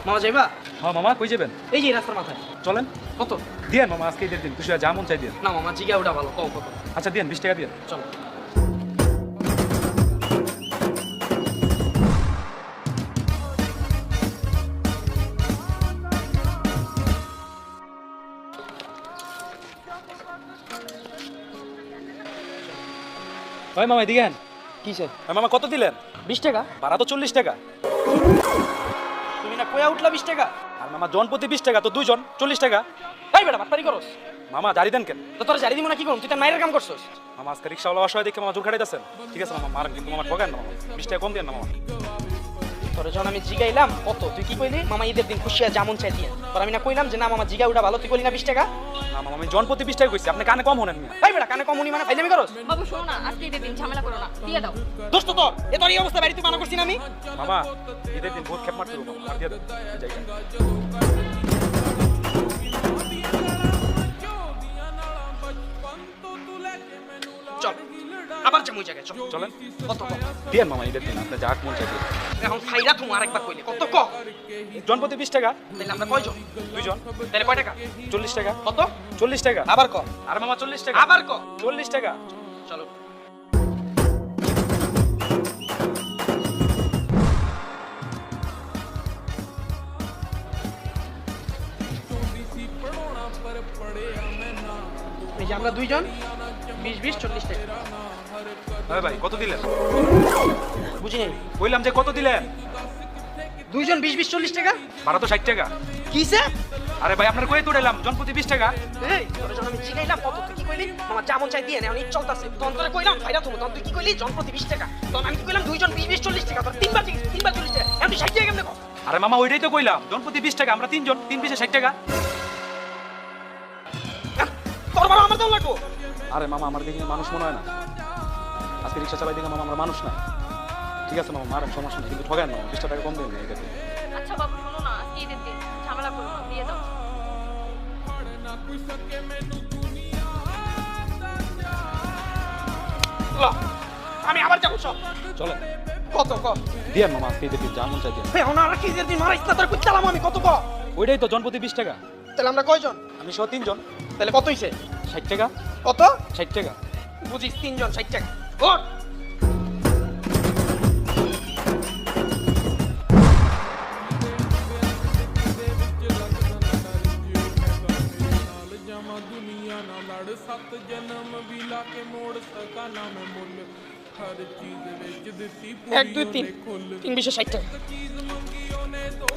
মামা যাইবা? হ্যাঁ মামা, কই যাবেন? এই যে রাস্তার মাথায়। চলেন। কত? দিয়েন মামা, আজকে ঈদের দিন, খুশি হয় যা মন চাই দিয়েন। না মামা, জিগা ওটা ভালো, কও কত? আচ্ছা দিয়েন, 20 টাকা দিয়েন। চলো। ভাই মামা দিয়েন। কিসে? মামা কত দিলেন? 20 টাকা? ভাড়া তো 40 টাকা। তুমি না কইয়া উঠলা 20 টাকা? আর মামা জন প্রতি 20 টাকা, তো দুইজন 40 টাকা। এই বেটা বাটপারি করস? মামা জারি দেন কেন? তো তোর জারি দিব না কি করুম? তুই তার মায়ের কাম করছস। মামা আজকে রিক্সাওয়ালা অসহায় দেখে মামা জোর খাটাইতেছেন। ঠিক আছে মামা, মারেন কিন্তু মামা ঠকেন না মামা। 20 টাকা কম দেন না মামা। তোর যখন আমি জিগাইলাম কত, তুই কি কইলি? মামা ঈদের দিন খুশি হয় যেমন চাই দিয়ে। তোর আমি না কইলাম যে না মামা জিগা ওটা ভালো, তুই কইলি না 20 টাকা? না মামা, আমি জন প্রতি 20 টাকা কইছি, আপনি কানে কম হনেন মিয়া। এই বেটা কানে কমুনি মানে ফাইলামি করস? বাবু শোনো না, আজকে ঈদের দিন ঝামেলা করো না, দিয়ে দাও। দোস্ত তোর এ তোর এই অবস্থা বাড়ি তুই মানা করছিস না আমি? মামা ঈদের দিন বহুত খেপ মারতে হবে মামা, আর দিয়ে দেন। যাই যাই। চল আবার যামু জায়গায় চল। চলেন। কত কত? দিয়েন মামা, ঈদের দিন আপনি যা মন চাই দিয়েন। এখন ফাইরা তুমি আরেকবার কইলে কত ক? জন প্রতি 20 টাকা। তাহলে আমরা কয়জন? দুইজন তাহলে কয় টাকা? 40 টাকা। কত? 40 টাকা। আবার ক। আর মামা 40 টাকা। আবার ক। 40 টাকা। চলো। এই যে আমরা দুইজন 20 40 টাকা। হ্যাঁ ভাই কত দিলেন? বুঝি নাই। কইলাম যে কত দিলেন? দুইজন 20 40 টাকা? ভাড়া তো 60 টাকা। কিসে? আরে ভাই আপনার কই তুড়াইলাম জন প্রতি 20 টাকা। এই তোর যখন আমি জিগাইলাম কত, তুই কি কইলি? মামা যেমন চাই দিয়ে নে, অনেক চলতাছে। তখন তোরে কইলাম ফাইরা তুমি, তখন তুই কি কইলি? জন প্রতি 20 টাকা। তখন আমি কি কইলাম দুইজন 20 40 টাকা। তোর তিনবার 40 টাকা। আমি 60 টাকা কেমনে কও? আরে মামা ওইটাই তো কইলাম, জন প্রতি 20 টাকা, আমরা তিনজন, 3 পিসে 60 টাকা। তোর বড় আমার দাম লাগবো। আরে মামা আমার দেখে মানুষ মনে হয় না, আজকে রিক্সা চালাই দেখে মামা আমরা মানুষ না। ঠিক আছে মামা, মারেন সমস্যা নেই, কিন্তু ঠকেন না, 20 টাকা কম দেন না এটা। আচ্ছা বাবু শোনো না, আজকে ঈদের দিন ঝামেলা করো না, দিয়ে দাও। ল, আমি আবার যাবো সব। চলেন। কত ক? দিয়েন মামা, আজকে ঈদের দিন যা মন চাই দিয়েন। এই ওনারা কি ঈদের দিন মারাইছ না, তোর কই চালাম আমি কত ক? ওইটাই তো জন প্রতি 20 টাকা। তাহলে আমরা কয়জন? আমি সহ তিনজন। তাহলে কত হইছে? 60 টাকা। কত? 60 টাকা। বুঝিস তিনজন 60 টাকা। ওঠ। दुनिया ना लड़ सत जन्म भी लाके मोड़ सका ना मैं मुल हर चीज विच दित्ती 1 2 3 3 20 60 টাকা। चीज मंगी ओने दो